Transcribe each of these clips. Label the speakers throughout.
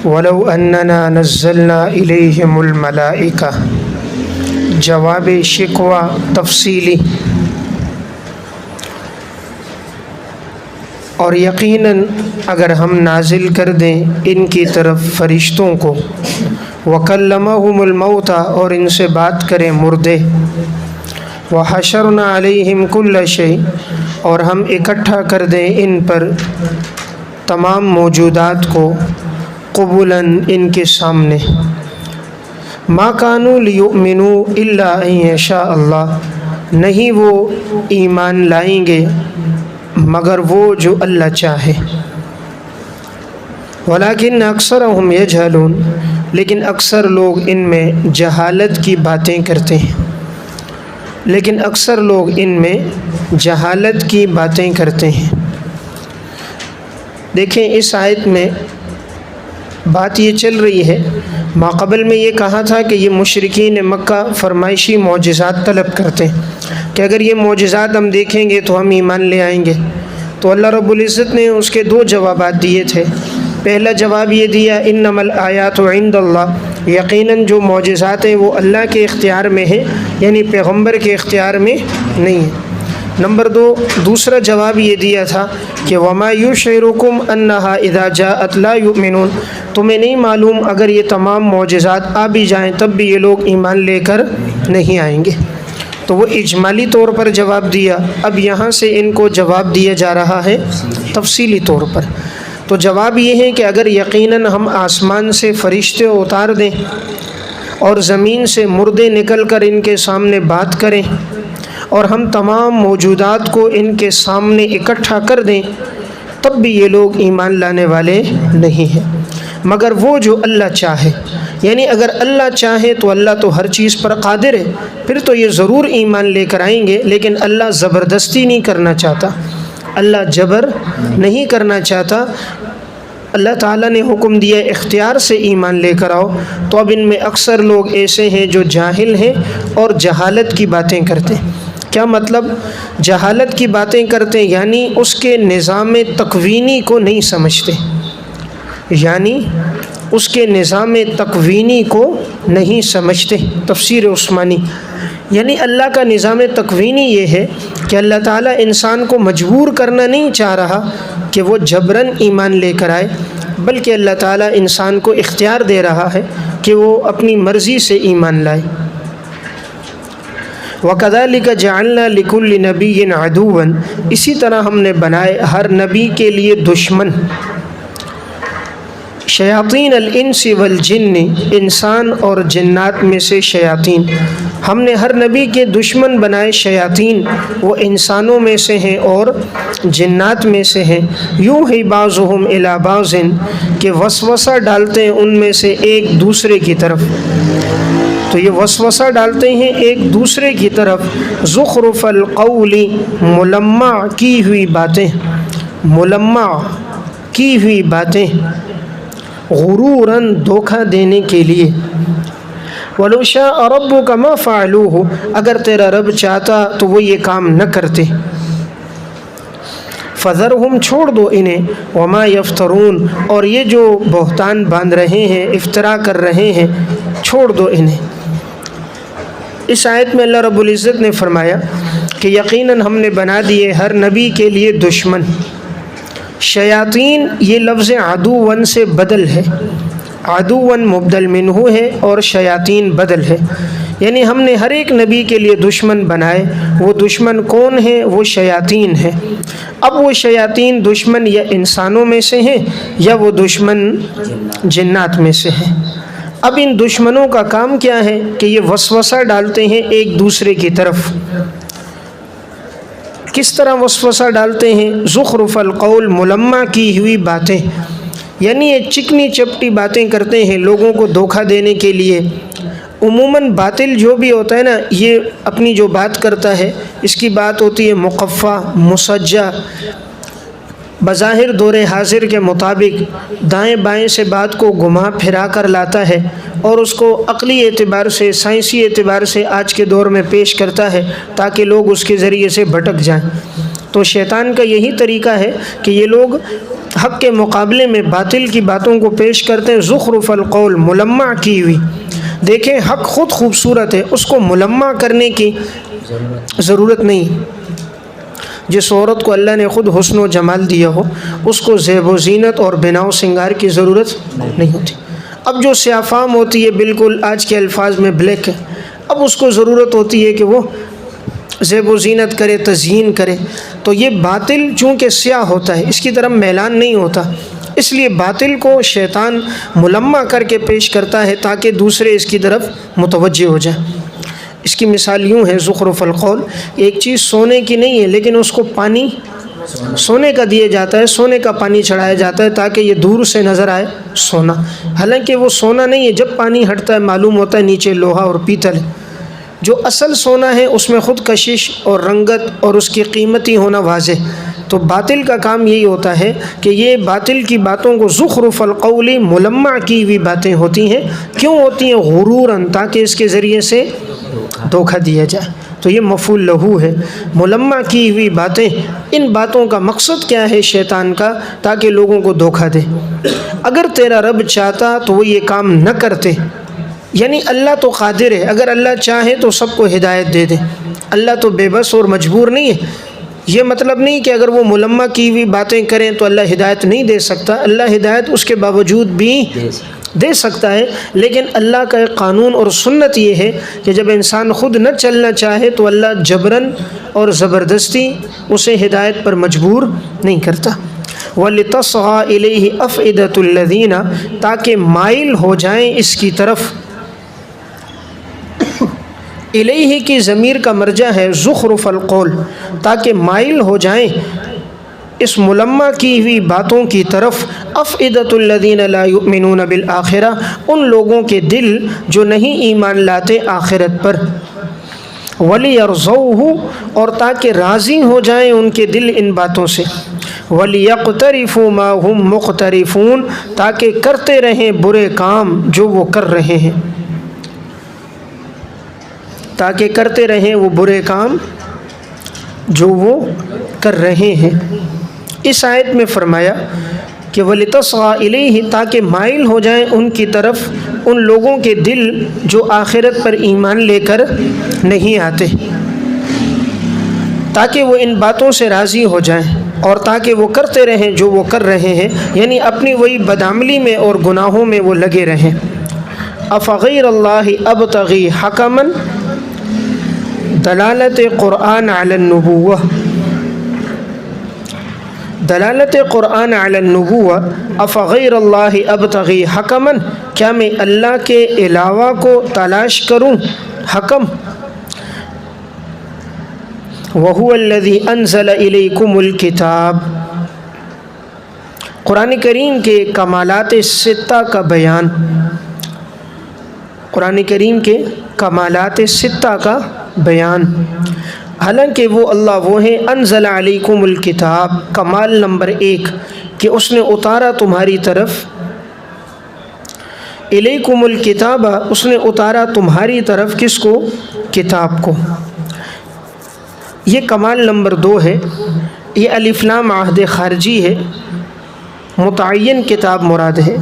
Speaker 1: ولو اننا نزلنا الیہم الملائکہ، جواب شکوہ تفصیلی، اور یقیناً اگر ہم نازل کر دیں ان کی طرف فرشتوں کو، وکلمہم الموتى، اور ان سے بات کریں مردے، وحشرنا علیہم کل شیء، اور ہم اکٹھا کر دیں ان پر تمام موجودات کو، قبلاً ان کے سامنے، ما کانوا لیؤمنوا الا ان یشاء اللہ، نہیں وہ ایمان لائیں گے مگر وہ جو اللہ چاہے، ولیکن اکثرہم یجہلون، لیکن اکثر لوگ ان میں جہالت کی باتیں کرتے ہیں، لیکن اکثر لوگ ان میں جہالت کی باتیں کرتے ہیں۔ دیکھیں اس آیت میں بات یہ چل رہی ہے، ماقبل میں یہ کہا تھا کہ یہ مشرکین مکہ فرمائشی معجزات طلب کرتے ہیں کہ اگر یہ معجزات ہم دیکھیں گے تو ہم ایمان لے آئیں گے، تو اللہ رب العزت نے اس کے دو جوابات دیے تھے۔ پہلا جواب یہ دیا انما الآیات عند اللہ، یقیناً جو معجزات ہیں وہ اللہ کے اختیار میں ہیں، یعنی پیغمبر کے اختیار میں نہیں ہیں۔ نمبر دو، دوسرا جواب یہ دیا تھا کہ وما یشعرکم انہا اذا جاءت لا یؤمنون، تمہیں نہیں معلوم اگر یہ تمام معجزات آ بھی جائیں تب بھی یہ لوگ ایمان لے کر نہیں آئیں گے۔ تو وہ اجمالی طور پر جواب دیا، اب یہاں سے ان کو جواب دیا جا رہا ہے تفصیلی طور پر۔ تو جواب یہ ہے کہ اگر یقیناً ہم آسمان سے فرشتے اتار دیں اور زمین سے مردے نکل کر ان کے سامنے بات کریں اور ہم تمام موجودات کو ان کے سامنے اکٹھا کر دیں تب بھی یہ لوگ ایمان لانے والے نہیں ہیں، مگر وہ جو اللہ چاہے، یعنی اگر اللہ چاہے تو اللہ تو ہر چیز پر قادر ہے، پھر تو یہ ضرور ایمان لے کر آئیں گے، لیکن اللہ زبردستی نہیں کرنا چاہتا، اللہ جبر نہیں کرنا چاہتا۔ اللہ تعالیٰ نے حکم دیا اختیار سے ایمان لے کر آؤ، تو اب ان میں اکثر لوگ ایسے ہیں جو جاہل ہیں اور جہالت کی باتیں کرتے ہیں۔ کیا مطلب؟ جہالت کی باتیں کرتے ہیں یعنی اس کے نظام تکوینی کو نہیں سمجھتے، یعنی اس کے نظام تکوینی کو نہیں سمجھتے۔ تفسیر عثمانی، یعنی اللہ کا نظام تکوینی یہ ہے کہ اللہ تعالیٰ انسان کو مجبور کرنا نہیں چاہ رہا کہ وہ جبراً ایمان لے کر آئے، بلکہ اللہ تعالیٰ انسان کو اختیار دے رہا ہے کہ وہ اپنی مرضی سے ایمان لائے۔ وَكَذَلِكَ جَعَلْنَا لِكُلِّ نَبِيٍّ عَدُوًّا، اسی طرح ہم نے بنائے ہر نبی کے لیے دشمن، شیاطین الانس والجن، انسان اور جنات میں سے شیاطین، ہم نے ہر نبی کے دشمن بنائے شیاطین، وہ انسانوں میں سے ہیں اور جنات میں سے ہیں، یوحی بعضهم الی بعض، کہ وسوسہ ڈالتے ہیں ان میں سے ایک دوسرے کی طرف، تو یہ وسوسہ ڈالتے ہیں ایک دوسرے کی طرف، زخرف القول، ملمع کی ہوئی باتیں، ملمع کی ہوئی باتیں، غروراً دھوکہ دینے کے لیے، وَلَوْ شَاءَ رَبُّكَ مَا فَعَلُوهُ، اگر تیرا رب چاہتا تو وہ یہ کام نہ کرتے، فَذَرْهُمْ چھوڑ دو انہیں، وَمَا يَفْتَرُونَ، اور یہ جو بہتان باندھ رہے ہیں، افترا کر رہے ہیں، چھوڑ دو انہیں۔ اس آیت میں اللہ رب العزت نے فرمایا کہ یقیناً ہم نے بنا دیے ہر نبی کے لیے دشمن۔ شیاطین یہ لفظ عدوًا سے بدل ہے، عدوًا مبدل منہ ہے اور شیاطین بدل ہے، یعنی ہم نے ہر ایک نبی کے لیے دشمن بنائے۔ وہ دشمن کون ہیں؟ وہ شیاطین ہیں۔ اب وہ شیاطین دشمن یا انسانوں میں سے ہیں یا وہ دشمن جنات میں سے ہیں۔ اب ان دشمنوں کا کام کیا ہے کہ یہ وسوسہ ڈالتے ہیں ایک دوسرے کی طرف۔ کس طرح وسوسہ ڈالتے ہیں؟ زخرف القول، ملمع کی ہوئی باتیں، یعنی یہ چکنی چپٹی باتیں کرتے ہیں لوگوں کو دھوکہ دینے کے لیے۔ عموماً باطل جو بھی ہوتا ہے نا، یہ اپنی جو بات کرتا ہے اس کی بات ہوتی ہے مقفع، مسجع، بظاہر دور حاضر کے مطابق دائیں بائیں سے بات کو گھما پھرا کر لاتا ہے اور اس کو عقلی اعتبار سے، سائنسی اعتبار سے آج کے دور میں پیش کرتا ہے تاکہ لوگ اس کے ذریعے سے بھٹک جائیں۔ تو شیطان کا یہی طریقہ ہے کہ یہ لوگ حق کے مقابلے میں باطل کی باتوں کو پیش کرتے ہیں، زخرف القول، ملمع کی ہوئی۔ دیکھیں حق خود خوبصورت ہے، اس کو ملمع کرنے کی ضرورت نہیں۔ جس عورت کو اللہ نے خود حسن و جمال دیا ہو اس کو زیب و زینت اور بناء و سنگار کی ضرورت نہیں ہوتی۔ اب جو سیاہ فام ہوتی ہے، بالکل آج کے الفاظ میں بلیک ہے، اب اس کو ضرورت ہوتی ہے کہ وہ زیب و زینت کرے، تزیین کرے۔ تو یہ باطل چونکہ سیاہ ہوتا ہے، اس کی طرف میلان نہیں ہوتا، اس لیے باطل کو شیطان ملمع کر کے پیش کرتا ہے تاکہ دوسرے اس کی طرف متوجہ ہو جائیں۔ اس کی مثال یوں ہے، زخرف القول، ایک چیز سونے کی نہیں ہے لیکن اس کو پانی سونے کا دیا جاتا ہے، سونے کا پانی چڑھایا جاتا ہے تاکہ یہ دور سے نظر آئے سونا، حالانکہ وہ سونا نہیں ہے۔ جب پانی ہٹتا ہے معلوم ہوتا ہے نیچے لوہا اور پیتل ہے۔ جو اصل سونا ہے اس میں خود کشش اور رنگت اور اس کی قیمتی ہونا واضح۔ تو باطل کا کام یہی ہوتا ہے کہ یہ باطل کی باتوں کو زخرف القول، ملمع کی ہوئی باتیں ہوتی ہیں۔ کیوں ہوتی ہیں؟ غروراً، تاکہ اس کے ذریعے سے دھوکہ دیا جائے۔ تو یہ مفعول لہو ہے، ملمع کی ہوئی باتیں۔ ان باتوں کا مقصد کیا ہے شیطان کا؟ تاکہ لوگوں کو دھوکہ دے۔ اگر تیرا رب چاہتا تو وہ یہ کام نہ کرتے، یعنی اللہ تو قادر ہے، اگر اللہ چاہے تو سب کو ہدایت دے دے۔ اللہ تو بے بس اور مجبور نہیں ہے۔ یہ مطلب نہیں کہ اگر وہ ملمع کی ہوئی باتیں کریں تو اللہ ہدایت نہیں دے سکتا، اللہ ہدایت اس کے باوجود بھی دے سکتا ہے، لیکن اللہ کا ایک قانون اور سنت یہ ہے کہ جب انسان خود نہ چلنا چاہے تو اللہ جبراً اور زبردستی اسے ہدایت پر مجبور نہیں کرتا۔ وَلِتَصْغَىٰ إِلَيْهِ أَفْئِدَةُ الَّذِينَ، تاکہ مائل ہو جائیں اس کی طرف۔ الیہ کی ضمیر کا مرجع ہے زخرف القول، تاکہ مائل ہو جائیں اس ملمع کی ہوئی باتوں کی طرف۔ افئدۃ الذین لا یؤمنون بالآخرہ، ان لوگوں کے دل جو نہیں ایمان لاتے آخرت پر۔ ولیرضوہ، اور تاکہ راضی ہو جائیں ان کے دل ان باتوں سے۔ ولیقترفوا ما هم مقترفون، تاکہ کرتے رہیں برے کام جو وہ کر رہے ہیں، تاکہ کرتے رہیں وہ برے کام جو وہ کر رہے ہیں۔ اس آیت میں فرمایا کہ وَلِتَصْغَىٰ إِلَيْهِ، تاکہ مائل ہو جائیں ان کی طرف ان لوگوں کے دل جو آخرت پر ایمان لے کر نہیں آتے، تاکہ وہ ان باتوں سے راضی ہو جائیں اور تاکہ وہ کرتے رہیں جو وہ کر رہے ہیں، یعنی اپنی وہی بدعملی میں اور گناہوں میں وہ لگے رہیں۔ أَفَغَيْرَ اللَّهِ أَبْتَغِي حَكَمًا، دلالت قرآن علی النبوہ، دلالت قرآن علی النبوہ۔ افغیر اللہ ابتغی حکما، کیا میں اللہ کے علاوہ کو تلاش کروں حکم؟ وہو الذی انزل الیکم الکتاب، قرآن کریم کے کمالات ستہ کا بیان، قرآن کریم کے کمالات ستہ کا بیان۔ حالانکہ وہ اللہ وہ ہیں، انزل علیکم الکتاب، کمال نمبر 1 کہ اس نے اتارا تمہاری طرف، الیکم الکتاب، اس نے اتارا تمہاری طرف کس کو؟ کتاب کو۔ یہ کمال نمبر 2 ہے۔ یہ الف لام عہد خارجی ہے، متعین کتاب مراد ہے،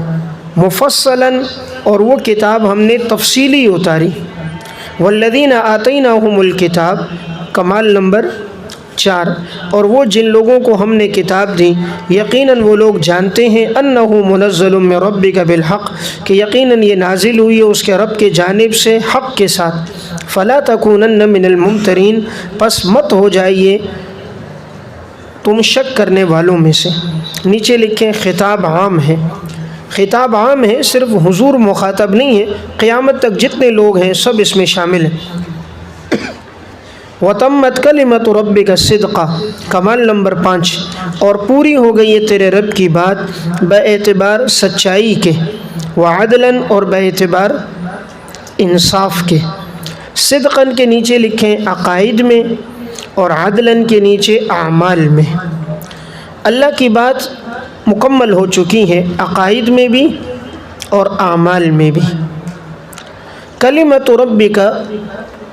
Speaker 1: مفصلاً، اور وہ کتاب ہم نے تفصیلی اتاری۔ والذین آتیناہم الکتاب، کمال نمبر 4، اور وہ جن لوگوں کو ہم نے کتاب دی، یقیناً وہ لوگ جانتے ہیں، انہ منزل من ربک بالحق، کہ یقیناً یہ نازل ہوئی ہے اس کے رب کے جانب سے حق کے ساتھ۔ فلا تکونن من الممترین، پس مت ہو جائیے تم شک کرنے والوں میں سے۔ نیچے لکھیں خطاب عام ہے، خطاب عام ہے، صرف حضور مخاطب نہیں ہے، قیامت تک جتنے لوگ ہیں سب اس میں شامل ہیں۔ وَتَمَّتْ كَلِمَةُ رَبِّكَ صِدْقًا، کمال نمبر 5، اور پوری ہو گئی ہے تیرے رب کی بات باعتبار سچائی کے، وَعَدْلًا، اور باعتبار انصاف کے۔ صدقاً کے نیچے لکھیں عقائد میں، اور عدلاً کے نیچے اعمال میں۔ اللہ کی بات مکمل ہو چکی ہے، عقائد میں بھی اور اعمال میں بھی۔ کلمۃ ربک،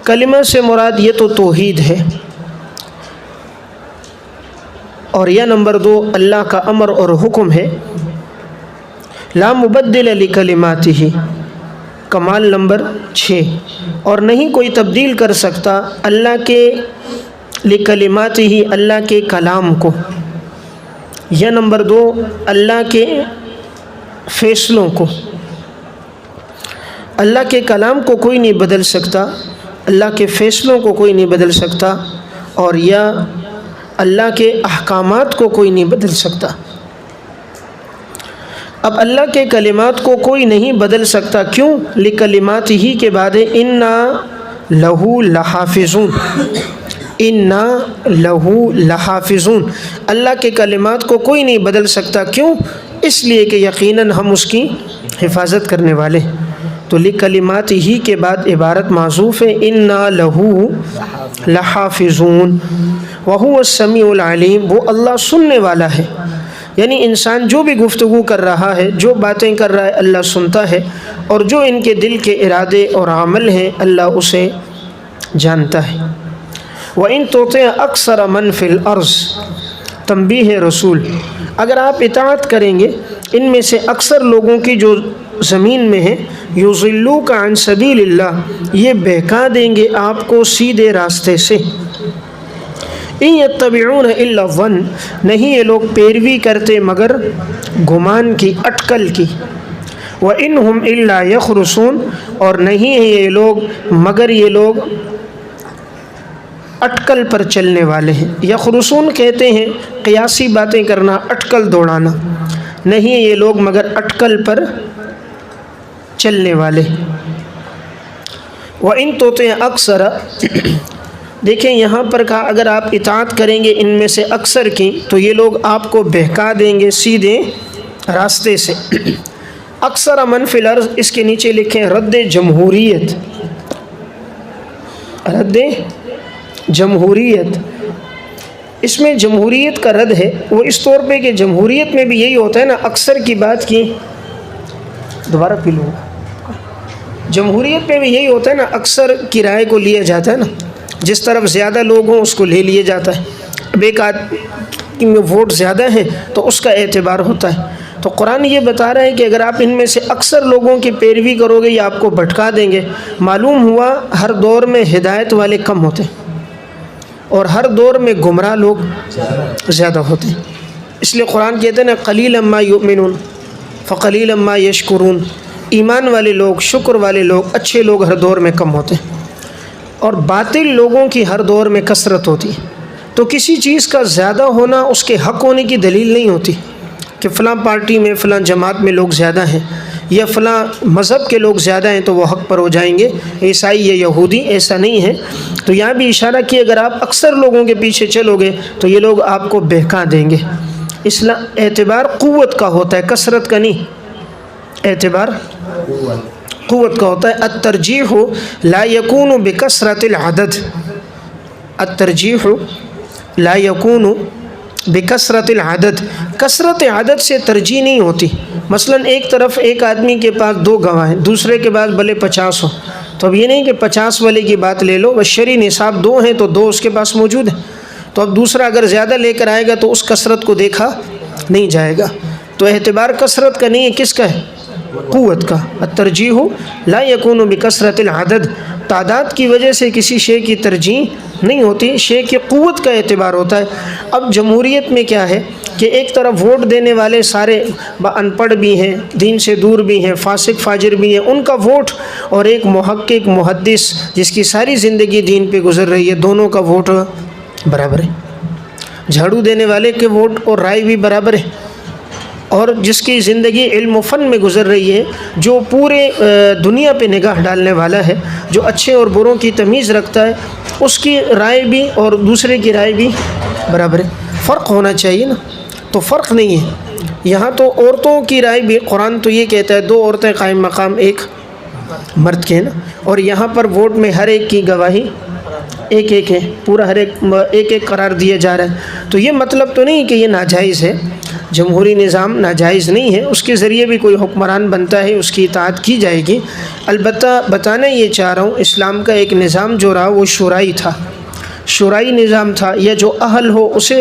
Speaker 1: کلمہ سے مراد یہ تو توحید ہے، اور یا نمبر 2 اللہ کا امر اور حکم ہے لا مبدل لکلماتہ، کمال نمبر 6، اور نہیں کوئی تبدیل کر سکتا اللہ کے لکلماتہ، اللہ کے کلام کو، یا نمبر 2 اللہ کے فیصلوں کو۔ اللہ کے کلام کو کوئی نہیں بدل سکتا، اللہ کے فیصلوں کو کوئی نہیں بدل سکتا، اور یا اللہ کے احکامات کو کوئی نہیں بدل سکتا۔ اب اللہ کے کلمات کو کوئی نہیں بدل سکتا، کیوں؟ لکلمات ہی کے بعد انا لہو لحافظون، انا لہو لحافظون، اللہ کے کلمات کو کوئی نہیں بدل سکتا، کیوں؟ اس لیے کہ یقیناً ہم اس کی حفاظت کرنے والے۔ تو لکلمات ہی کے بعد عبارت معذوف ہے، انا لہو لحافظون وہو السمیع العلیم، وہ اللہ سننے والا ہے، یعنی انسان جو بھی گفتگو کر رہا ہے، جو باتیں کر رہا ہے، اللہ سنتا ہے، اور جو ان کے دل کے ارادے اور عمل ہیں اللہ اسے جانتا ہے۔ وَإِن تُطِعْ أَكْثَرَ مَنْ فِي الْأَرْضِ، تنبیہ رسول، اگر آپ اطاعت کریں گے ان میں سے اکثر لوگوں کی جو زمین میں ہیں، یضلوک عن سبیل اللہ، یہ بہکا دیں گے آپ کو سیدھے راستے سے۔ ان یتبعون الا الظن، نہیں یہ لوگ پیروی کرتے مگر گمان کی، اٹکل کی۔ وَإِنْهُمْ إِلَّا يَخْرُصُونَ، اور نہیں ہے یہ لوگ مگر یہ لوگ اٹکل پر چلنے والے ہیں۔ یخرصون کہتے ہیں قیاسی باتیں کرنا، اٹکل دوڑانا، نہیں یہ لوگ مگر اٹکل پر چلنے والے۔ وَإِن تُطِعْ أَكْثَرَ، دیکھیں یہاں پر کہا اگر آپ اطاعت کریں گے ان میں سے اکثر کی تو یہ لوگ آپ کو بہکا دیں گے سیدھے راستے سے۔ اکثر من فی الارض، اس کے نیچے لکھیں رد جمہوریت، رد جمہوریت، اس میں جمہوریت کا رد ہے، وہ اس طور پہ کہ جمہوریت میں بھی یہی ہوتا ہے نا، اکثر کی بات کی، دوبارہ پی لوں گا، جمہوریت میں بھی یہی ہوتا ہے نا، اکثر کرائے کو لیا جاتا ہے نا، جس طرف زیادہ لوگ ہوں اس کو لے لیا جاتا ہے۔ اب ایک آدمی میں ووٹ زیادہ ہیں تو اس کا اعتبار ہوتا ہے۔ تو قرآن یہ بتا رہا ہے کہ اگر آپ ان میں سے اکثر لوگوں کی پیروی کرو گے یہ آپ کو بھٹکا دیں گے۔ معلوم ہوا ہر دور میں ہدایت والے کم ہوتے ہیں اور ہر دور میں گمراہ لوگ زیادہ ہوتے ہیں، اس لیے قرآن کہتے ہیں نا قلیلا ما یؤمنون فقلیلا ما یشکرون، ایمان والے لوگ، شکر والے لوگ، اچھے لوگ ہر دور میں کم ہوتے ہیں، اور باطل لوگوں کی ہر دور میں کثرت ہوتی ہے۔ تو کسی چیز کا زیادہ ہونا اس کے حق ہونے کی دلیل نہیں ہوتی کہ فلاں پارٹی میں، فلاں جماعت میں لوگ زیادہ ہیں یا فلاں مذہب کے لوگ زیادہ ہیں تو وہ حق پر ہو جائیں گے، عیسائی یا یہودی، ایسا نہیں ہے۔ تو یہاں بھی اشارہ کہ اگر آپ اکثر لوگوں کے پیچھے چلو گے تو یہ لوگ آپ کو بہکا دیں گے۔ اسلام اعتبار قوت کا ہوتا ہے، کثرت کا نہیں، اعتبار قوت کا ہوتا ہے۔ الترجیح لا یکون بکثرت العدد، الترجیح لا یکون بکثرت العدد، کثرت عدد سے ترجیح نہیں ہوتی۔ مثلا ایک طرف ایک آدمی کے پاس 2 گواہ ہیں، دوسرے کے پاس بھلے 50 ہو، تو اب یہ نہیں کہ 50 والے کی بات لے لو، بس شرعی نصاب 2 ہیں تو 2 اس کے پاس موجود ہیں، تو اب دوسرا اگر زیادہ لے کر آئے گا تو اس کثرت کو دیکھا نہیں جائے گا۔ تو اعتبار کثرت کا نہیں ہے، کس کا ہے؟ قوت کا۔ الترجیح لا یکون بکثرت العدد، تعداد کی وجہ سے کسی شے کی ترجیح نہیں ہوتی، شے کی قوت کا اعتبار ہوتا ہے۔ اب جمہوریت میں کیا ہے کہ ایک طرف ووٹ دینے والے سارے ان پڑھ بھی ہیں، دین سے دور بھی ہیں، فاسق فاجر بھی ہیں، ان کا ووٹ، اور ایک محقق محدث جس کی ساری زندگی دین پہ گزر رہی ہے، دونوں کا ووٹ برابر ہے۔ جھاڑو دینے والے کے ووٹ اور رائے بھی برابر ہے، اور جس کی زندگی علم و فن میں گزر رہی ہے، جو پورے دنیا پہ نگاہ ڈالنے والا ہے، جو اچھے اور بروں کی تمیز رکھتا ہے، اس کی رائے بھی اور دوسرے کی رائے بھی برابر ہے۔ فرق ہونا چاہیے نا، تو فرق نہیں ہے یہاں۔ تو عورتوں کی رائے بھی قرآن تو یہ کہتا ہے 2 عورتیں قائم مقام 1 مرد کے نا، اور یہاں پر ووٹ میں ہر ایک کی گواہی ایک ایک ہے، پورا ہر ایک قرار دیا جا رہا ہے۔ تو یہ مطلب تو نہیں کہ یہ ناجائز ہے، جمہوری نظام ناجائز نہیں ہے، اس کے ذریعے بھی کوئی حکمران بنتا ہے، اس کی اطاعت کی جائے گی۔ البتہ بتانا یہ چاہ رہا ہوں اسلام کا ایک نظام جو رہا وہ شورائی تھا، شورائی نظام تھا، یا جو اہل ہو اسے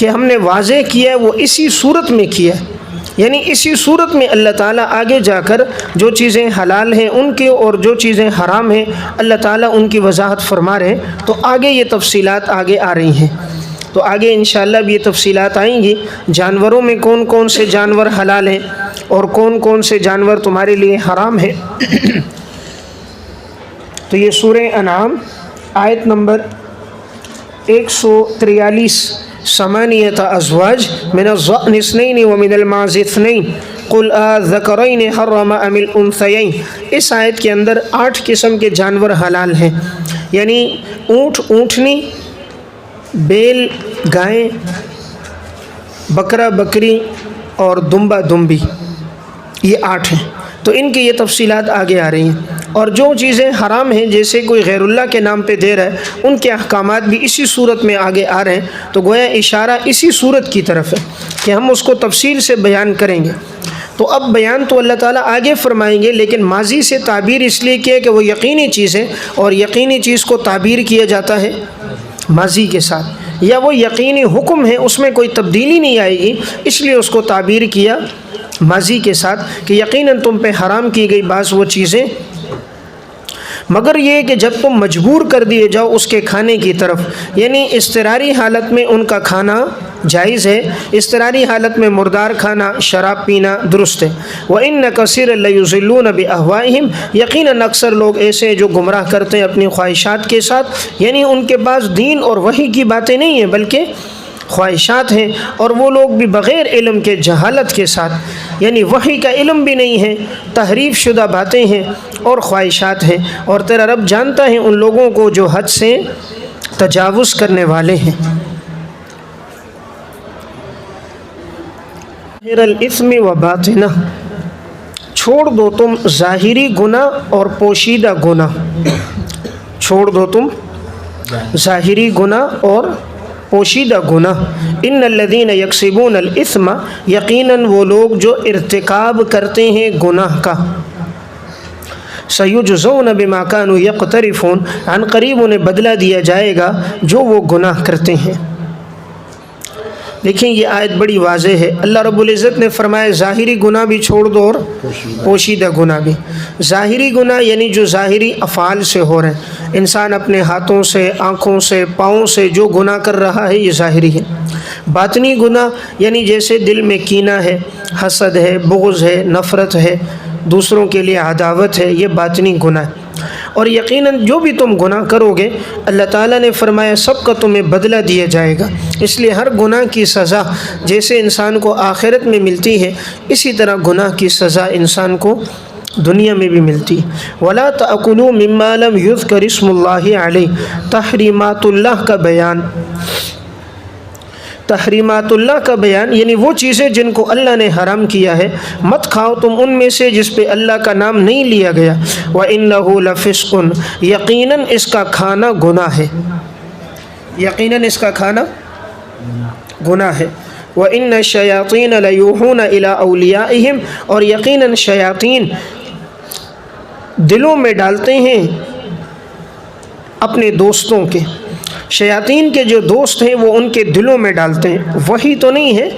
Speaker 1: کہ ہم نے واضح کیا ہے وہ اسی صورت میں کیا ہے، یعنی اسی صورت میں اللہ تعالیٰ آگے جا کر جو چیزیں حلال ہیں ان کے اور جو چیزیں حرام ہیں اللہ تعالیٰ ان کی وضاحت فرما رہے ہیں۔ تو آگے یہ تفصیلات آگے آ رہی ہیں، تو آگے انشاءاللہ بھی یہ تفصیلات آئیں گی، جانوروں میں کون کون سے جانور حلال ہیں اور کون کون سے جانور تمہارے لیے حرام ہیں۔ تو یہ سورہ انعام آیت نمبر 143، ثمانیۃ ازواج من الضأن اثنین ومن المعز اثنین قل اذکرین حرم ام الانثیین، اس آیت کے اندر 8 قسم کے جانور حلال ہیں، یعنی اونٹ، اونٹنی، بیل، گائیں، بکرا، بکری اور دمبا، دمبی، یہ 8 ہیں۔ تو ان کی یہ تفصیلات آگے آ رہی ہیں، اور جو چیزیں حرام ہیں جیسے کوئی غیر اللہ کے نام پہ دے رہا ہے ان کے احکامات بھی اسی صورت میں آگے آ رہے ہیں۔ تو گویا اشارہ اسی صورت کی طرف ہے کہ ہم اس کو تفصیل سے بیان کریں گے۔ تو اب بیان تو اللہ تعالیٰ آگے فرمائیں گے، لیکن ماضی سے تعبیر اس لیے کیا کہ وہ یقینی چیز ہے، اور یقینی چیز کو تعبیر کیا جاتا ہے ماضی کے ساتھ، یا وہ یقینی حکم ہے اس میں کوئی تبدیلی نہیں آئے گی، اس لیے اس کو تعبیر کیا ماضی کے ساتھ کہ یقیناً تم پہ حرام کی گئی بعض وہ چیزیں، مگر یہ کہ جب تم مجبور کر دیے جاؤ اس کے کھانے کی طرف، یعنی اضطراری حالت میں ان کا کھانا جائز ہے، اضطراری حالت میں مردار کھانا، شراب پینا درست ہے۔ وَإِنَّ كَثِيرًا لَيُضِلُّونَ بِأَهْوَائِهِمْ، یقیناً اکثر لوگ ایسے ہیں جو گمراہ کرتے ہیں اپنی خواہشات کے ساتھ، یعنی ان کے پاس دین اور وحی کی باتیں نہیں ہیں بلکہ خواہشات ہیں، اور وہ لوگ بھی بغیر علم کے، جہالت کے ساتھ، یعنی وحی کا علم بھی نہیں ہے، تحریف شدہ باتیں ہیں اور خواہشات ہیں، اور تیرا رب جانتا ہے ان لوگوں کو جو حد سے تجاوز کرنے والے ہیں۔ ظاہر الاثم و باطنہ، چھوڑ دو تم ظاہری گناہ اور پوشیدہ گناہ، چھوڑ دو تم ظاہری گناہ اور پوشیدہ گناہ۔ ان الذین یکسبون الاثم، یقیناً وہ لوگ جو ارتکاب کرتے ہیں گناہ کا، سیجزون بما کانوا یقترفون، عن قریب انہیں بدلہ دیا جائے گا جو وہ گناہ کرتے ہیں۔ دیکھیں یہ آیت بڑی واضح ہے، اللہ رب العزت نے فرمایا ظاہری گناہ بھی چھوڑ دو اور پوشیدہ گناہ بھی۔ ظاہری گناہ یعنی جو ظاہری افعال سے ہو رہے ہیں، انسان اپنے ہاتھوں سے، آنکھوں سے، پاؤں سے جو گناہ کر رہا ہے یہ ظاہری ہے۔ باطنی گناہ یعنی جیسے دل میں کینہ ہے، حسد ہے، بغض ہے، نفرت ہے، دوسروں کے لیے عداوت ہے، یہ باطنی گناہ ہے۔ اور یقیناً جو بھی تم گناہ کرو گے اللہ تعالیٰ نے فرمایا سب کا تمہیں بدلہ دیا جائے گا، اس لیے ہر گناہ کی سزا جیسے انسان کو آخرت میں ملتی ہے اسی طرح گناہ کی سزا انسان کو دنیا میں بھی ملتی ہے۔ وَلَا تَأْكُلُوا مِمَّا لَمْ يُذْكَرِ اسْمُ اللَّهِ عَلَيْهِ، تحریمات اللہ کا بیان، تحریمات اللہ کا بیان یعنی وہ چیزیں جن کو اللہ نے حرام کیا ہے، مت کھاؤ تم ان میں سے جس پہ اللہ کا نام نہیں لیا گیا۔ وَإِنَّهُ لَفِسْقٌ، یقیناً اس کا کھانا گناہ ہے، یقیناً اس کا کھانا گناہ ہے۔ وَإِنَّ الشَّيَاطِينَ لَيُوحُونَ إِلَىٰ أَوْلِيَائِهِمْ، اور یقیناً شیاطین دلوں میں ڈالتے ہیں اپنے دوستوں کے، شیاطین کے جو دوست ہیں وہ ان کے دلوں میں ڈالتے ہیں۔ وحی تو نہیں ہے،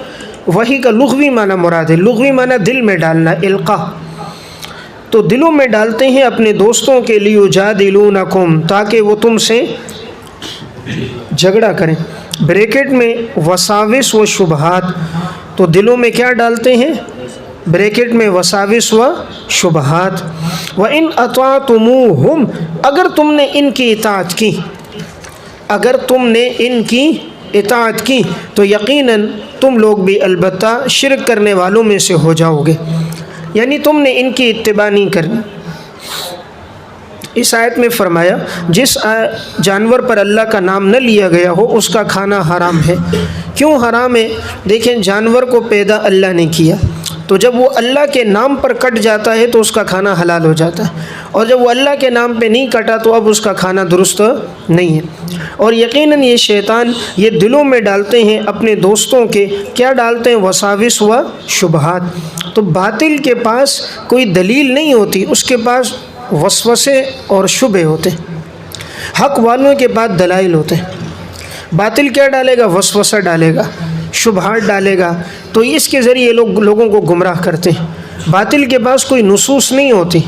Speaker 1: وحی کا لغوی معنی مراد ہے، لغوی معنی دل میں ڈالنا، القاء، تو دلوں میں ڈالتے ہیں اپنے دوستوں کے لیجادلونکم، تاکہ وہ تم سے جھگڑا کریں۔ بریکٹ میں وساوس و شبہات، تو دلوں میں کیا ڈالتے ہیں؟ بریکٹ میں وساوس و شبہات۔ وَإِنْ أَطَعْتُمُوهُمْ، اگر تم نے ان کی اطاعت کی، اگر تم نے ان کی اطاعت کی تو یقیناً تم لوگ بھی البتہ شرک کرنے والوں میں سے ہو جاؤ گے، یعنی تم نے ان کی اتباع نہیں کرنی۔ اس آیت میں فرمایا جس جانور پر اللہ کا نام نہ لیا گیا ہو اس کا کھانا حرام ہے۔ کیوں حرام ہے؟ دیکھیں جانور کو پیدا اللہ نے کیا، تو جب وہ اللہ کے نام پر کٹ جاتا ہے تو اس کا کھانا حلال ہو جاتا ہے، اور جب وہ اللہ کے نام پہ نہیں کٹا تو اب اس کا کھانا درست نہیں ہے۔ اور یقیناً یہ شیطان یہ دلوں میں ڈالتے ہیں اپنے دوستوں کے، کیا ڈالتے ہیں؟ وساوس و شبہات۔ تو باطل کے پاس کوئی دلیل نہیں ہوتی، اس کے پاس وسوسے اور شبہ ہوتے ہیں، حق والوں کے پاس دلائل ہوتے ہیں۔ باطل کیا ڈالے گا؟ وسوسہ ڈالے گا، شبہات ڈالے گا، تو اس کے ذریعے لوگوں کو گمراہ کرتے ہیں۔ باطل کے پاس کوئی نصوص نہیں ہوتی،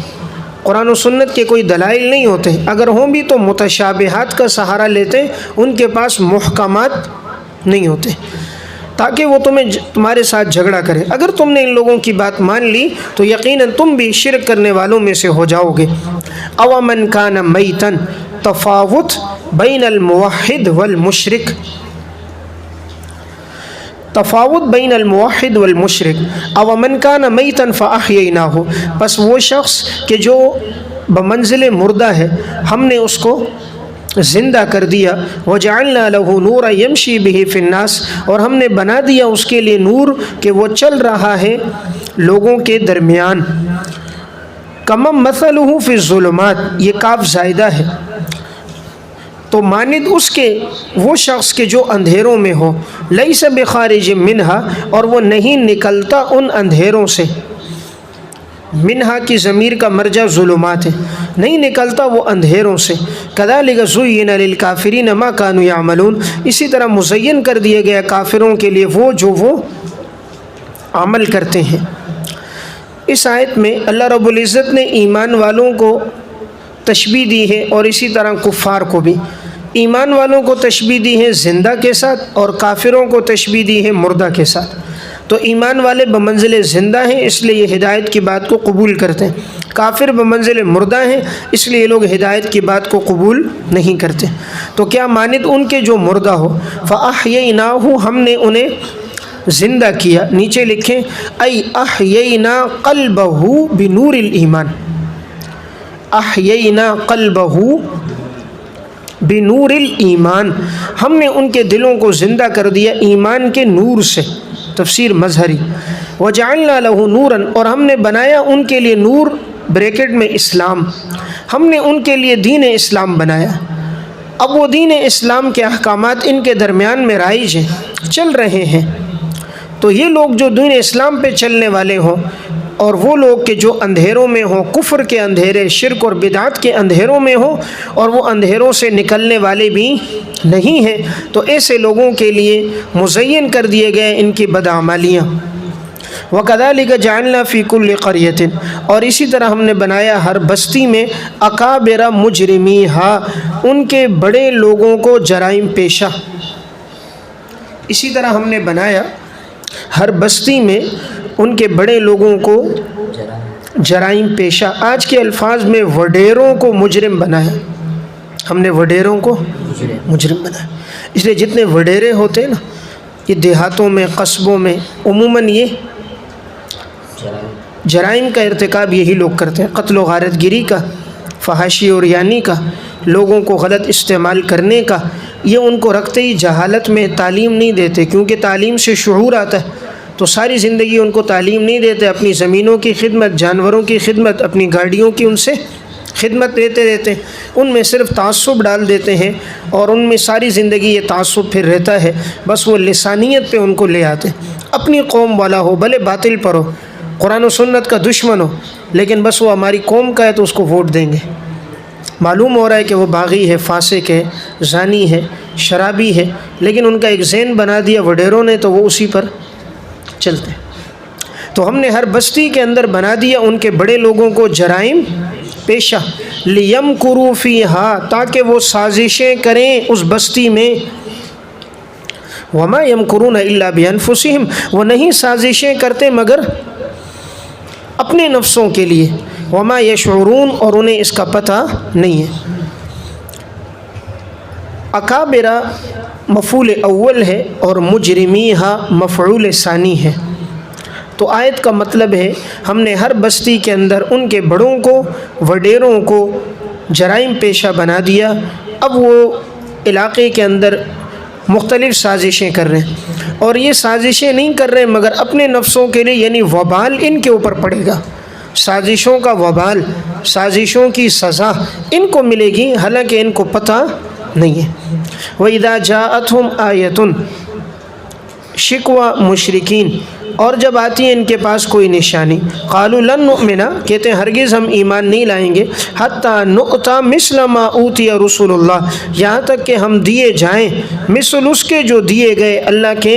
Speaker 1: قرآن و سنت کے کوئی دلائل نہیں ہوتے، اگر ہوں بھی تو متشابہات کا سہارا لیتے، ان کے پاس محکمات نہیں ہوتے، تاکہ وہ تمہارے ساتھ جھگڑا کرے۔ اگر تم نے ان لوگوں کی بات مان لی تو یقیناً تم بھی شرک کرنے والوں میں سے ہو جاؤ گے۔ اومن کان میتن، تفاوت بین الموحد والمشرک، تفاوت بین الموحد والمشرک۔ اومن کان میتن فاحییناہ، پس وہ شخص کہ جو بمنزل مردہ ہے ہم نے اس کو زندہ کر دیا، وجعلنا له نورا یمشی بہ فی الناس، اور ہم نے بنا دیا اس کے لیے نور کہ وہ چل رہا ہے لوگوں کے درمیان۔ کمم مثلہ فی الظلمات، یہ کاف زائدہ ہے، تو مانند اس کے وہ شخص کے جو اندھیروں میں ہو، لیس بخارج منہا، اور وہ نہیں نکلتا ان اندھیروں سے۔ منہا کی ضمیر کا مرجع ظلمات ہے، نہیں نکلتا وہ اندھیروں سے۔ کذالک زین للکافرین ما کانوا یعملون، اسی طرح مزین کر دیا گیا کافروں کے لیے وہ عمل کرتے ہیں۔ اس آیت میں اللہ رب العزت نے ایمان والوں کو تشبیہ دی ہے، اور اسی طرح کفار کو بھی۔ ایمان والوں کو تشبیہ دی ہے زندہ کے ساتھ، اور کافروں کو تشبیہ دی ہے مردہ کے ساتھ۔ تو ایمان والے بمنزل زندہ ہیں، اس لیے یہ ہدایت کی بات کو قبول کرتے ہیں۔ کافر بمنزل مردہ ہیں، اس لیے یہ لوگ ہدایت کی بات کو قبول نہیں کرتے۔ تو کیا مانند ان کے جو مردہ ہو، فَأَحْيَيْنَاهُ، ہم نے انہیں زندہ کیا۔ نیچے لکھیں ای احیینا قلبہ بنور الایمان، احیینا قلبہ بنور الایمان، ہم نے ان کے دلوں کو زندہ کر دیا ایمان کے نور سے۔ تفسیر مظہری، وجعلنا له نورا، اور ہم نے بنایا ان کے لیے نور، بریکٹ میں اسلام، ہم نے ان کے لیے دین اسلام بنایا۔ اب وہ دین اسلام کے احکامات ان کے درمیان میں رائج ہیں، چل رہے ہیں۔ تو یہ لوگ جو دین اسلام پہ چلنے والے ہوں، اور وہ لوگ کہ جو اندھیروں میں ہوں، کفر کے اندھیرے، شرک اور بدعت کے اندھیروں میں ہوں، اور وہ اندھیروں سے نکلنے والے بھی نہیں ہیں، تو ایسے لوگوں کے لیے مزین کر دیے گئے ان کی بدعمالیاں۔ وَكَذَلِكَ جَعَلْنَا فِي كُلِّ قَرْيَةٍ، اور اسی طرح ہم نے بنایا ہر بستی میں اکابر مجرمیہا، ان کے بڑے لوگوں کو جرائم پیشہ۔ اسی طرح ہم نے بنایا ہر بستی میں ان کے بڑے لوگوں کو جرائم پیشہ۔ آج کے الفاظ میں وڈیروں کو مجرم بنایا، ہم نے وڈیروں کو مجرم بنایا۔ اس لیے جتنے وڈیرے ہوتے ہیں نا، یہ دیہاتوں میں، قصبوں میں عموماً یہ جرائم کا ارتکاب یہی لوگ کرتے ہیں، قتل و غارت گیری کا، فحاشی اور یعنی کا، لوگوں کو غلط استعمال کرنے کا۔ یہ ان کو رکھتے ہی جہالت میں، تعلیم نہیں دیتے، کیونکہ تعلیم سے شعور آتا ہے، تو ساری زندگی ان کو تعلیم نہیں دیتے، اپنی زمینوں کی خدمت، جانوروں کی خدمت، اپنی گاڑیوں کی ان سے خدمت دیتے رہتے ہیں، ان میں صرف تعصب ڈال دیتے ہیں، اور ان میں ساری زندگی یہ تعصب پھر رہتا ہے۔ بس وہ لسانیت پہ ان کو لے آتے ہیں، اپنی قوم والا ہو، بھلے باطل پر ہو، قرآن و سنت کا دشمن ہو، لیکن بس وہ ہماری قوم کا ہے تو اس کو ووٹ دیں گے۔ معلوم ہو رہا ہے کہ وہ باغی ہے، فاسق ہے، زانی ہے، شرابی ہے، لیکن ان کا ایک ذہن بنا دیا وڈیروں نے، تو وہ اسی پر چلتے ہیں۔ تو ہم نے ہر بستی کے اندر بنا دیا ان کے بڑے لوگوں کو جرائم پیشہ، لیمکروا فیہا، تاکہ وہ سازشیں کریں اس بستی میں۔ وما یمکرون الا بانفسہم، وہ نہیں سازشیں کرتے مگر اپنے نفسوں کے لیے۔ وما یشعرون، اور انہیں اس کا پتہ نہیں ہے۔ اکابرہ مفعول اول ہے اور مجرمیہا مفعول ثانی ہے۔ تو آیت کا مطلب ہے ہم نے ہر بستی کے اندر ان کے بڑوں کو، وڈیروں کو جرائم پیشہ بنا دیا۔ اب وہ علاقے کے اندر مختلف سازشیں کر رہے ہیں، اور یہ سازشیں نہیں کر رہے مگر اپنے نفسوں کے لیے، یعنی وبال ان کے اوپر پڑے گا، سازشوں کا وبال، سازشوں کی سزا ان کو ملے گی، حالانکہ ان کو پتہ نہیں ہے۔ وَإِذَا جَاءَتْهُمْ آیَةٌ، شکوہ مشرکین، اور جب آتی ہے ان کے پاس کوئی نشانی، قالوا لن نؤمن، کہتے ہیں ہرگز ہم ایمان نہیں لائیں گے، حتی نؤتی مثل ما اوتی رسول اللہ، یہاں تک کہ ہم دیے جائیں مثل اس کے جو دیے گئے اللہ کے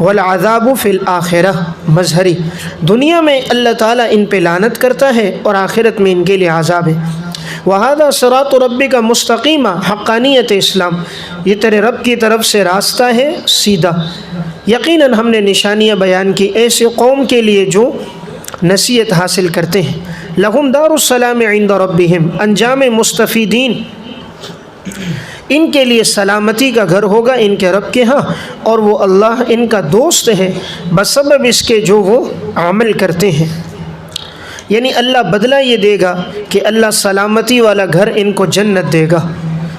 Speaker 1: والعذاب فی الآخرہ مظہری، دنیا میں اللہ تعالیٰ ان پہ لعنت کرتا ہے اور آخرت میں ان کے لیے عذاب ہے۔ وَهَذَا صِرَاطُ رَبِّكَ مُسْتَقِيمًا، حقانیت اسلام، یہ تیرے رب کی طرف سے راستہ ہے سیدھا۔ یقیناً ہم نے نشانیاں بیان کی ایسے قوم کے لیے جو نصیحت حاصل کرتے ہیں۔ لَهُمْ دَارُ السَّلَامِ عِنْدَ رَبِّهِمْ، انجام مستفیدین، ان کے لیے سلامتی کا گھر ہوگا ان کے رب کے ہاں، اور وہ اللہ ان کا دوست ہے بسبب اس کے جو وہ عمل کرتے ہیں۔ یعنی اللہ بدلہ یہ دے گا کہ اللہ سلامتی والا گھر ان کو جنت دے گا۔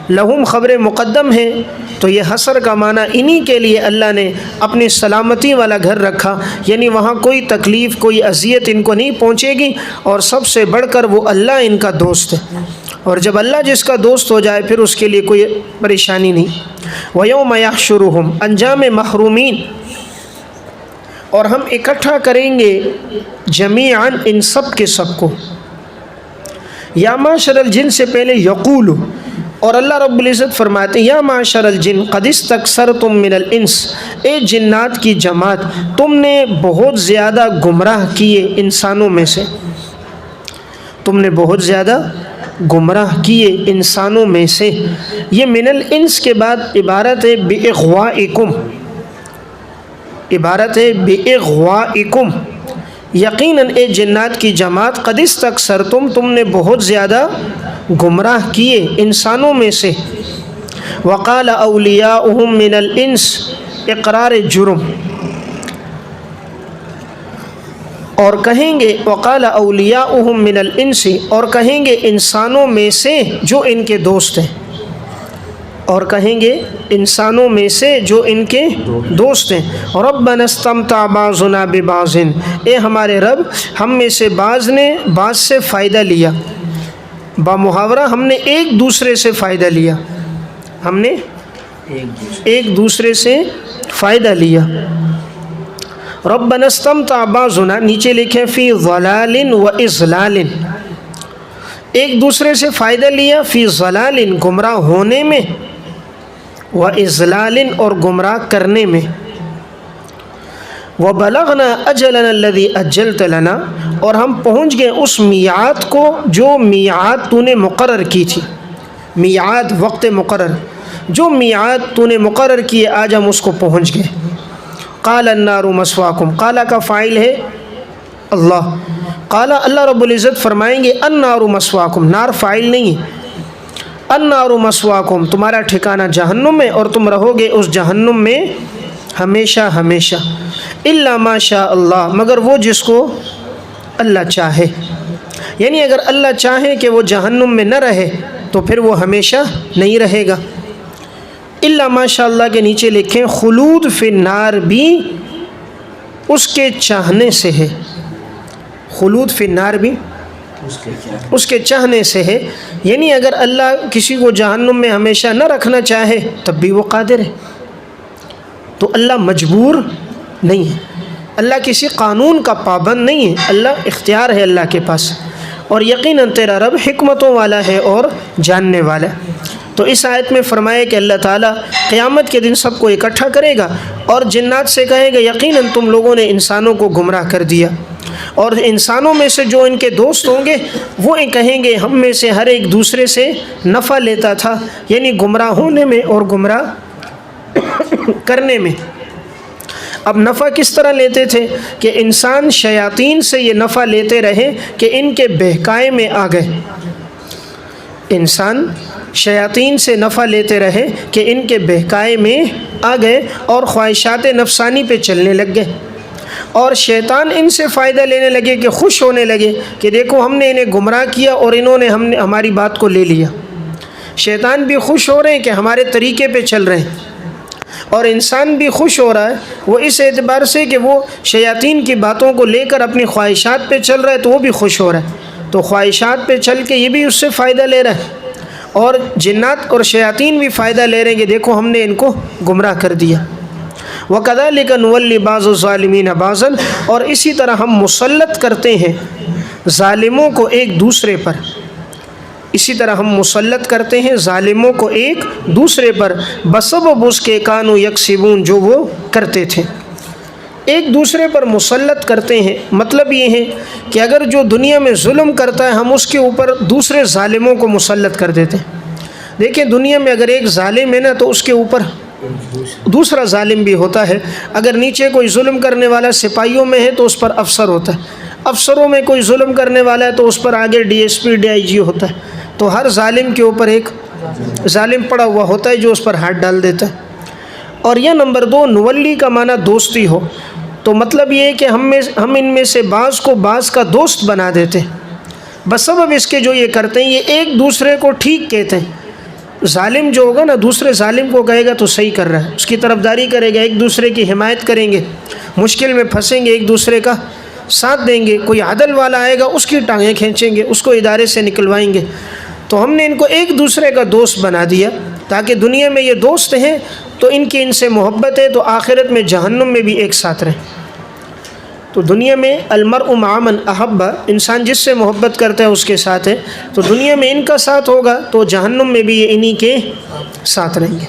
Speaker 1: لہم خبر مقدم ہے، تو یہ حسر کا معنی انہی کے لیے اللہ نے اپنی سلامتی والا گھر رکھا، یعنی وہاں کوئی تکلیف کوئی اذیت ان کو نہیں پہنچے گی، اور سب سے بڑھ کر وہ اللہ ان کا دوست ہے، اور جب اللہ جس کا دوست ہو جائے پھر اس کے لیے کوئی پریشانی نہیں۔ وَيَوْمَ يَحْشُرُهُمْ، انجام محرومین، اور ہم اکٹھا کریں گے جمیعاً ان سب کے سب کو۔ یا معشر الجن سے پہلے یقول، اور اللہ رب العزت فرماتے ہیں یا معشر الجن قد استکثرتم من الانس، اے جنات کی جماعت تم نے بہت زیادہ گمراہ کیے انسانوں میں سے، تم نے بہت زیادہ گمراہ کیے انسانوں میں سے۔ یہ من الانس کے بعد عبارت ہے باغوائکم، عبارت ہے باغوائکم، یقیناً اے جنات کی جماعت قد استکثرتم، تم نے بہت زیادہ گمراہ کیے انسانوں میں سے۔ وقال اولیاؤہم من الانس، اقرار جرم، اور کہیں گے وقال اولیاؤہم من الانس، اور کہیں گے انسانوں میں سے جو ان کے دوست ہیں، اور کہیں گے انسانوں میں سے جو ان کے دوست ہیں، ربنا استمتع بعضنا ببعض، اے ہمارے رب ہم میں سے بعض نے بعض سے فائدہ لیا، بامحاورہ ہم نے ایک دوسرے سے فائدہ لیا، ہم نے ایک دوسرے سے فائدہ لیا۔ ربنا استمتع بعضنا، نیچے لکھے فی ضلال و اضلال، ایک دوسرے سے فائدہ لیا، فی ضلال گمراہ ہونے میں، و اضلال اور گمراہ کرنے میں، وبلغنا اجلنا الذی اجلت لنا، اور ہم پہنچ گئے اس میعاد کو جو میعاد تو نے مقرر کی تھی، میعاد وقت مقرر، جو میعاد تو نے مقرر کیے آج ہم اس کو پہنچ گئے۔ قال النار مثواکم، قال کا فاعل ہے اللہ، قال اللہ رب العزت فرمائیں گے النار مثواکم، نار فاعل نہیں ہے، النار مثواکم تمہارا ٹھکانہ جہنم میں، اور تم رہو گے اس جہنم میں ہمیشہ ہمیشہ، الا ما شاء اللہ، مگر وہ جس کو اللہ چاہے، یعنی اگر اللہ چاہے کہ وہ جہنم میں نہ رہے تو پھر وہ ہمیشہ نہیں رہے گا۔ الا ما شاء اللہ کے نیچے لکھیں خلود فی النار بھی اس کے چاہنے سے ہے، خلود فی النار بھی اس کے چاہنے سے ہے، یعنی اگر اللہ کسی کو جہنم میں ہمیشہ نہ رکھنا چاہے تب بھی وہ قادر ہے، تو اللہ مجبور نہیں ہے، اللہ کسی قانون کا پابند نہیں ہے، اللہ اختیار ہے اللہ کے پاس، اور یقیناً تیرا رب حکمتوں والا ہے اور جاننے والا ہے۔ تو اس آیت میں فرمایا کہ اللہ تعالیٰ قیامت کے دن سب کو اکٹھا کرے گا اور جنات سے کہے گا یقیناً تم لوگوں نے انسانوں کو گمراہ کر دیا، اور انسانوں میں سے جو ان کے دوست ہوں گے وہ کہیں گے ہم میں سے ہر ایک دوسرے سے نفع لیتا تھا، یعنی گمراہ ہونے میں اور گمراہ کرنے میں۔ اب نفع کس طرح لیتے تھے کہ انسان شیاطین سے یہ نفع لیتے رہے کہ ان کے بہکائے میں آ گئے، انسان شیاطین سے نفع لیتے رہے کہ ان کے بہکائے میں آ گئے اور خواہشات نفسانی پہ چلنے لگ گئے، اور شیطان ان سے فائدہ لینے لگے کہ خوش ہونے لگے کہ دیکھو ہم نے انہیں گمراہ کیا اور انہوں نے ہماری بات کو لے لیا، شیطان بھی خوش ہو رہے ہیں کہ ہمارے طریقے پہ چل رہے ہیں، اور انسان بھی خوش ہو رہا ہے وہ اس اعتبار سے کہ وہ شیاطین کی باتوں کو لے کر اپنی خواہشات پہ چل رہا ہے، تو وہ بھی خوش ہو رہا ہے، تو خواہشات پہ چل کے یہ بھی اس سے فائدہ لے رہا ہے، اور جنات اور شیاطین بھی فائدہ لے رہے ہیں کہ دیکھو ہم نے ان کو گمراہ کر دیا۔ وَكَذَلِكَ نُوَلِّ بَعْضُ الظَّالِمِينَ بَعْضًا، اور اسی طرح ہم مسلط کرتے ہیں ظالموں کو ایک دوسرے پر، اسی طرح ہم مسلط کرتے ہیں ظالموں کو ایک دوسرے پر، بسبب اس کے کانوا یکسبون جو وہ کرتے تھے۔ ایک دوسرے پر مسلط کرتے ہیں۔ مطلب یہ ہے کہ اگر جو دنیا میں ظلم کرتا ہے ہم اس کے اوپر دوسرے ظالموں کو مسلط کر دیتے ہیں۔ دیکھیں دنیا میں اگر ایک ظالم ہے نا تو اس کے اوپر دوسرا ظالم بھی ہوتا ہے۔ اگر نیچے کوئی ظلم کرنے والا سپاہیوں میں ہے تو اس پر افسر ہوتا ہے، افسروں میں کوئی ظلم کرنے والا ہے تو اس پر آگے ڈی ایس پی DIG ہوتا ہے۔ تو ہر ظالم کے اوپر ایک ظالم پڑا ہوا ہوتا ہے جو اس پر ہاتھ ڈال دیتا ہے۔ اور یہ نمبر 2 نولی کا معنی دوستی ہو، تو مطلب یہ ہے کہ ہم ان میں سے بعض کو بعض کا دوست بنا دیتے ہیں۔ بسبب اس کے جو یہ کرتے ہیں یہ ایک دوسرے کو ٹھیک کہتے ہیں۔ ظالم جو ہوگا نا دوسرے ظالم کو کہے گا تو صحیح کر رہا ہے، اس کی طرفداری کرے گا، ایک دوسرے کی حمایت کریں گے، مشکل میں پھنسیں گے ایک دوسرے کا ساتھ دیں گے، کوئی عدل والا آئے گا اس کی ٹانگیں کھینچیں گے، اس کو ادارے سے نکلوائیں گے۔ تو ہم نے ان کو ایک دوسرے کا دوست بنا دیا تاکہ دنیا میں یہ دوست ہیں تو ان کی ان سے محبت ہے تو آخرت میں جہنم میں بھی ایک ساتھ رہیں۔ تو دنیا میں المرء مع من احب، انسان جس سے محبت کرتا ہے اس کے ساتھ ہے، تو دنیا میں ان کا ساتھ ہوگا تو جہنم میں بھی یہ انہی کے ساتھ رہیں گے۔